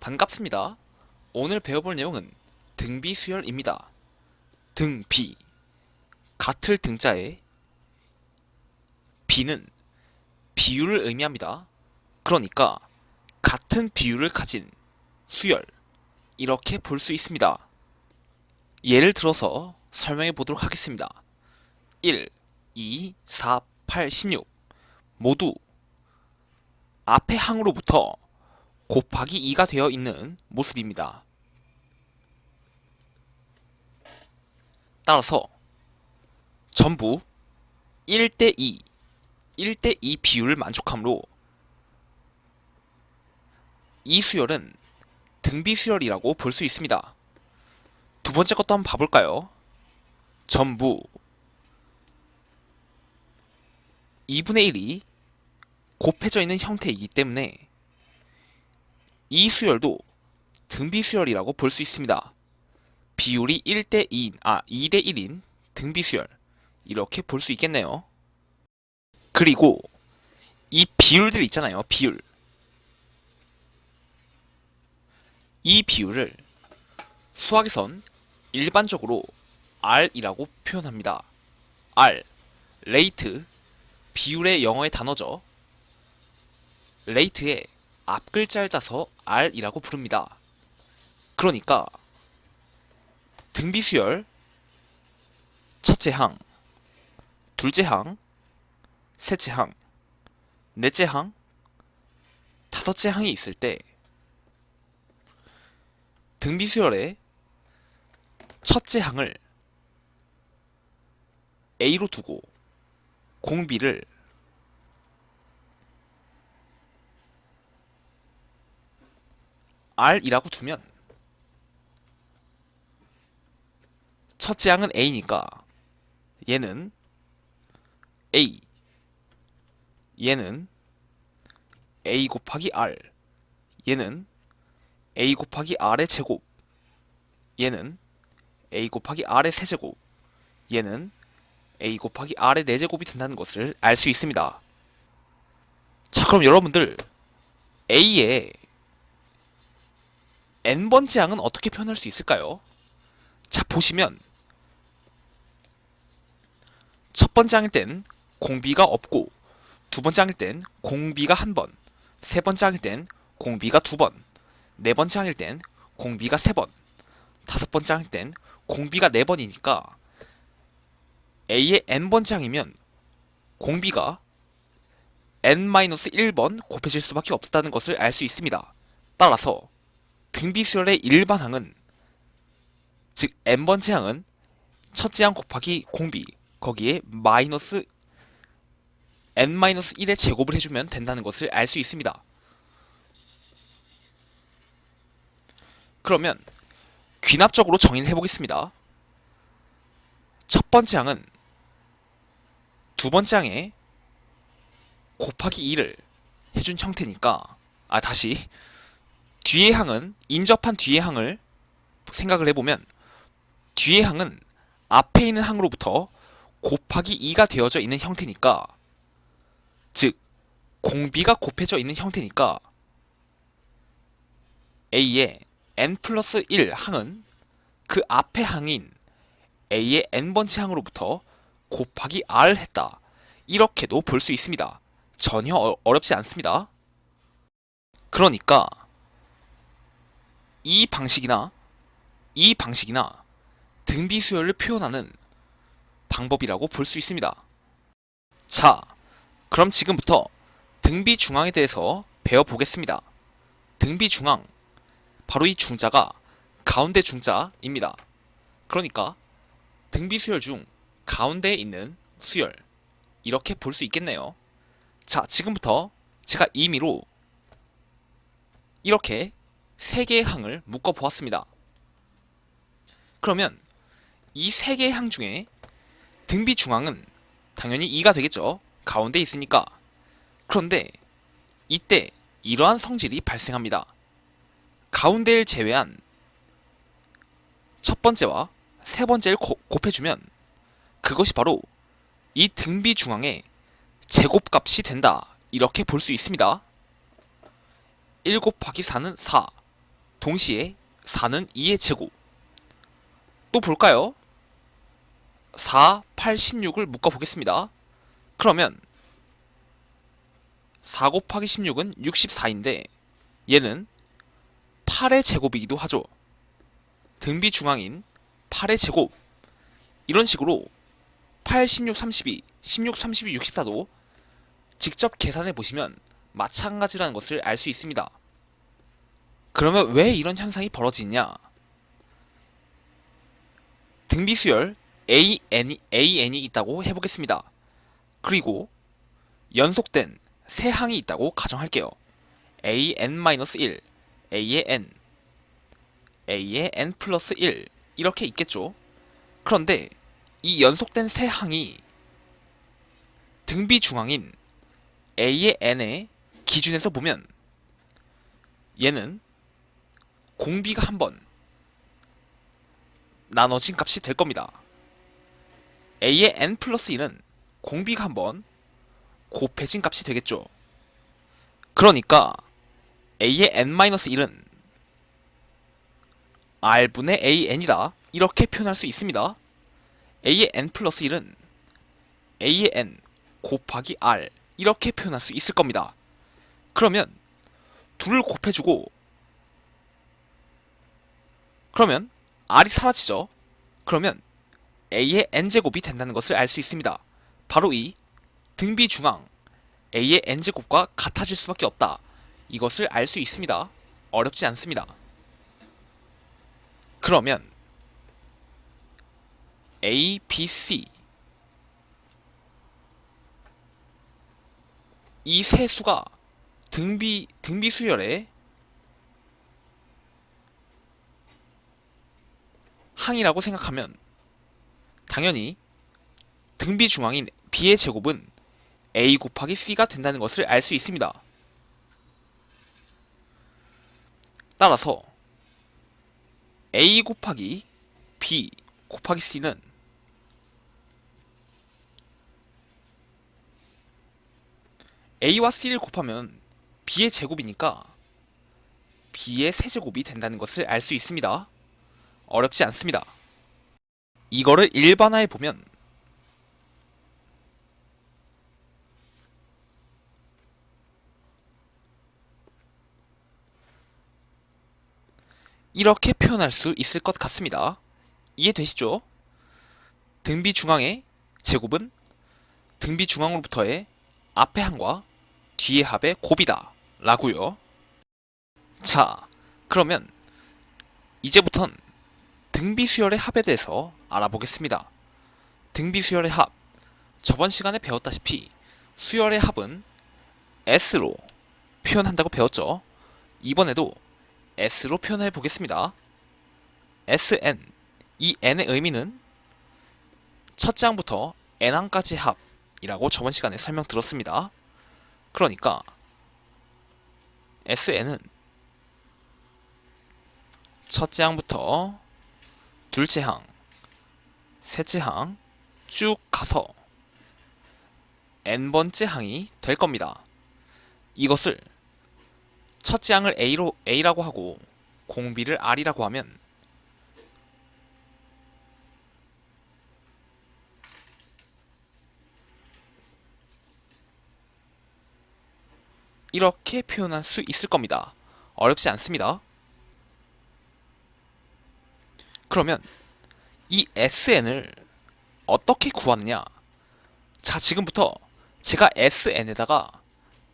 반갑습니다. 오늘 배워볼 내용은 등비수열입니다. 등비, 같을 등자에 비는 비율을 의미합니다. 그러니까 같은 비율을 가진 수열, 이렇게 볼 수 있습니다. 예를 들어서 설명해 보도록 하겠습니다. 1, 2, 4, 8, 16 모두 앞의 항으로부터 곱하기 2가 되어 있는 모습입니다. 따라서 전부 1대2, 1대2 비율을 만족하므로 이 수열은 등비수열이라고 볼 수 있습니다. 두 번째 것도 한번 봐볼까요? 전부 2분의 1이 곱해져 있는 형태이기 때문에 이 수열도 등비수열이라고 볼 수 있습니다. 비율이 2대 1인 등비수열, 이렇게 볼 수 있겠네요. 그리고 이 비율들 있잖아요. 비율. 이 비율을 수학에선 일반적으로 R이라고 표현합니다. R, 레이트, 비율의 영어의 단어죠. 레이트의 앞글자를 짜서 R이라고 부릅니다. 그러니까 등비수열 첫째 항, 둘째 항, 셋째 항, 넷째 항, 다섯째 항이 있을 때 등비수열의 첫째 항을 A로 두고 공비를 R이라고 두면 첫째 항은 A니까 얘는 A, 얘는 A 곱하기 R, 얘는 A 곱하기 R의 제곱, 얘는 A 곱하기 R의 세제곱, 얘는 A 곱하기 R의 네제곱이 된다는 것을 알 수 있습니다. 자, 그럼 여러분들 A의 n번째 항은 어떻게 표현할 수 있을까요? 자, 보시면 첫 번째 항일 땐 공비가 없고, 두 번째 항일 땐 공비가 한 번, 세 번째 항일 땐 공비가 두 번, 네 번째 항일 땐 공비가 세 번, 다섯 번째 항일 땐 공비가 네 번이니까 A의 n번째 항이면 공비가 n-1번 곱해질 수밖에 없다는 것을 알 수 있습니다. 따라서 등비수열의 일반항은, 즉 n번째 항은 첫째 항 곱하기 공비, 거기에 마이너스 n-1의 제곱을 해주면 된다는 것을 알 수 있습니다. 그러면 귀납적으로 정의를 해보겠습니다. 첫 번째 항은 두 번째 항에 곱하기 2를 해준 형태니까, 다시 뒤의 항은, 인접한 뒤의 항을 생각을 해보면 뒤의 항은 앞에 있는 항으로부터 곱하기 2가 되어져 있는 형태니까, 즉 공비가 곱해져 있는 형태니까 A의 n 플러스 1 항은 그 앞의 항인 A의 n번째 항으로부터 곱하기 R을 했다, 이렇게도 볼 수 있습니다. 전혀 어렵지 않습니다. 그러니까 이 방식이나 이 방식이나 등비수열을 표현하는 방법이라고 볼 수 있습니다. 자, 그럼 지금부터 등비중앙에 대해서 배워보겠습니다. 등비중앙, 바로 이 중자가 가운데 중자입니다. 그러니까 등비수열 중 가운데에 있는 수열, 이렇게 볼 수 있겠네요. 자, 지금부터 제가 임의로 이렇게 세 개의 항을 묶어 보았습니다. 그러면 이 세 개의 항 중에 등비중앙은 당연히 2가 되겠죠. 가운데 있으니까. 그런데 이때 이러한 성질이 발생합니다. 가운데를 제외한 첫 번째와 세 번째를 곱해주면 그것이 바로 이 등비중앙의 제곱값이 된다, 이렇게 볼 수 있습니다. 1 곱하기 4는 4, 동시에 4는 2의 제곱. 또 볼까요? 4, 8, 16을 묶어보겠습니다. 그러면 4 곱하기 16은 64인데 얘는 8의 제곱이기도 하죠. 등비 중앙인 8의 제곱. 이런 식으로 8, 16, 32, 16, 32, 64도 직접 계산해 보시면 마찬가지라는 것을 알 수 있습니다. 그러면 왜 이런 현상이 벌어지냐? 등비수열 AN이 있다고 해보겠습니다. 그리고 연속된 세 항이 있다고 가정할게요. AN-1, A의 N, A의 N 플러스 1 이렇게 있겠죠. 그런데 이 연속된 세 항이 등비 중앙인 A의 N의 기준에서 보면 얘는 공비가 한 번 나눠진 값이 될 겁니다. A의 N 플러스 1은 공비가 한 번 곱해진 값이 되겠죠. 그러니까 A의 N-1은 R분의 AN이다 이렇게 표현할 수 있습니다. A의 N 플러스 1은 A의 N 곱하기 R 이렇게 표현할 수 있을 겁니다. 그러면 둘을 곱해주고 그러면 R이 사라지죠. 그러면 A의 N제곱이 된다는 것을 알 수 있습니다. 바로 이 등비 중앙 A의 N제곱과 같아질 수밖에 없다. 이것을 알 수 있습니다. 어렵지 않습니다. 그러면 A, B, C 이 세 수가 등비 수열의 항이라고 생각하면 당연히 등비 중앙인 B의 제곱은 A 곱하기 C가 된다는 것을 알 수 있습니다. 따라서 A 곱하기 B 곱하기 C는 A와 C를 곱하면 B의 제곱이니까 B의 세제곱이 된다는 것을 알 수 있습니다. 어렵지 않습니다. 이거를 일반화해 보면 이렇게 표현할 수 있을 것 같습니다. 이해되시죠? 등비 중앙의 제곱은 등비 중앙으로부터의 앞의 항과 뒤의 합의 곱이다 라고요. 자, 그러면 이제부턴 등비 수열의 합에 대해서 알아보겠습니다. 등비 수열의 합, 저번 시간에 배웠다시피 수열의 합은 S로 표현한다고 배웠죠. 이번에도 S로 표현해 보겠습니다. Sn, 이 n의 의미는 첫째 항부터 n항까지의 합이라고 저번 시간에 설명드렸습니다. 그러니까 Sn은 첫째 항부터 둘째 항, 셋째 항 쭉 가서 n번째 항이 될 겁니다. 이것을 첫째 항을 A라고 하고 공비를 R이라고 하면 이렇게 표현할 수 있을 겁니다. 어렵지 않습니다. 그러면 이 SN을 어떻게 구하느냐? 자, 지금부터 제가 SN에다가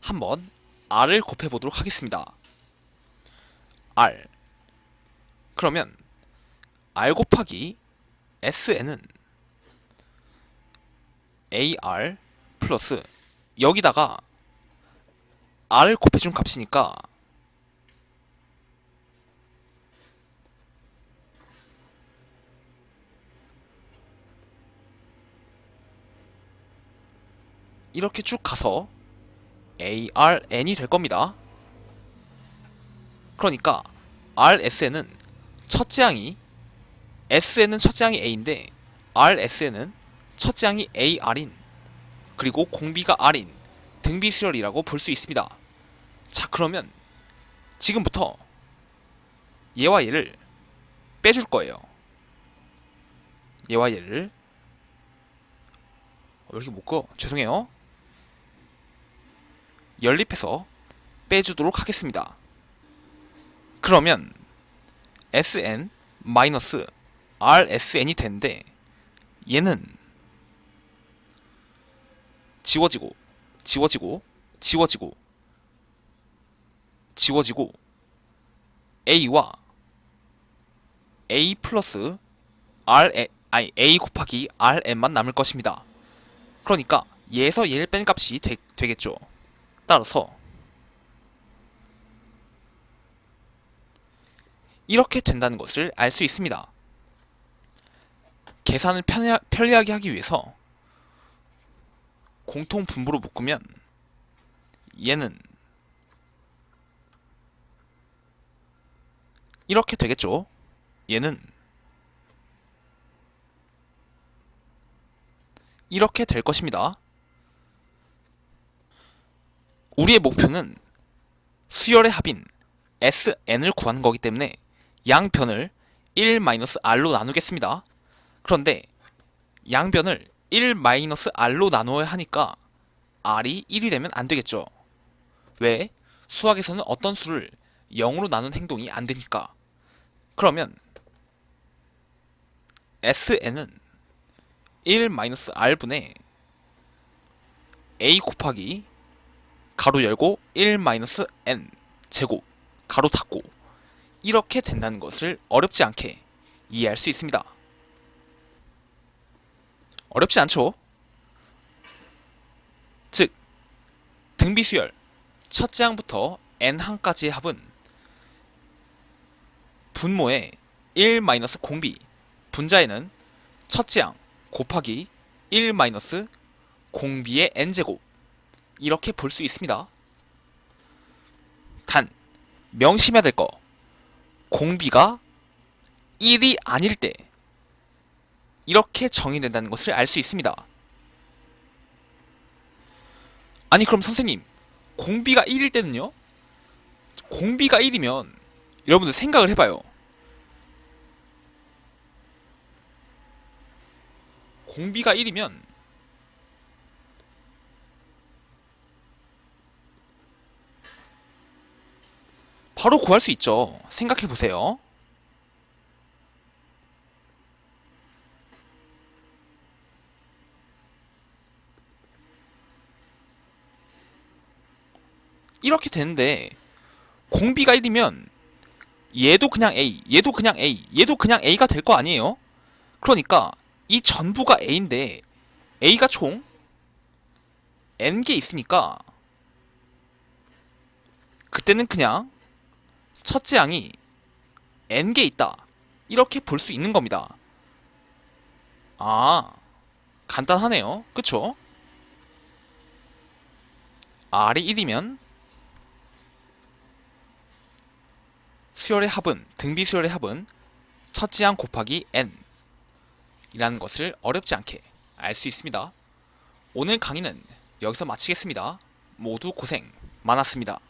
한번 R을 곱해보도록 하겠습니다. R. 그러면 R 곱하기 SN은 AR 플러스 여기다가 R을 곱해준 값이니까 이렇게 쭉 가서 ARN이 될 겁니다. 그러니까 RSN은 첫째 항이 SN은 첫째 항이 A인데 RSN은 첫째 항이 AR인 그리고 공비가 R인 등비 수열이라고 볼 수 있습니다. 자, 그러면 지금부터 얘와 얘를 빼줄 거예요. 얘와 얘를 왜 이렇게 못 그어? 죄송해요. 연립해서 빼주도록 하겠습니다. 그러면 Sn 마이너스 RSn이 되는데 얘는 지워지고 지워지고 지워지고 지워지고 A와 A 플러스 A 곱하기 Rn만 남을 것입니다. 그러니까 얘에서 얘를 뺀 값이 되겠죠. 따라서 이렇게 된다는 것을 알 수 있습니다. 계산을 편리하게 하기 위해서 공통 분모로 묶으면 얘는 이렇게 되겠죠. 얘는 이렇게 될 것입니다. 우리의 목표는 수열의 합인 Sn을 구하는 거기 때문에 양변을 1-R로 나누겠습니다. 그런데 양변을 1-R로 나누어야 하니까 R이 1이 되면 안 되겠죠. 왜? 수학에서는 어떤 수를 0으로 나눈 행동이 안 되니까. 그러면 Sn은 1-R분의 A 곱하기 가로 열고 1-N 제곱 가로 닫고 이렇게 된다는 것을 어렵지 않게 이해할 수 있습니다. 어렵지 않죠? 즉 등비수열 첫째 항부터 n항까지의 합은 분모의 1-공비 분자에는 첫째 항 곱하기 1-공비의 n제곱 이렇게 볼 수 있습니다. 단 명심해야 될 거 공비가 1이 아닐 때 이렇게 정의된다는 것을 알 수 있습니다. 아니 그럼 선생님 공비가 1일 때는요? 공비가 1이면 여러분들 생각을 해봐요. 공비가 1이면 바로 구할 수 있죠. 생각해보세요. 이렇게 되는데 공비가 1이면 얘도 그냥 A, 얘도 그냥 A, 얘도 그냥 A가 될 거 아니에요? 그러니까 이 전부가 A인데 A가 총 N개 있으니까 그때는 그냥 첫째 항이 N개 있다 이렇게 볼 수 있는 겁니다. 아, 간단하네요. 그쵸? R이 1이면 수열의 합은, 등비수열의 합은 첫째 항 곱하기 N 이라는 것을 어렵지 않게 알 수 있습니다. 오늘 강의는 여기서 마치겠습니다. 모두 고생 많았습니다.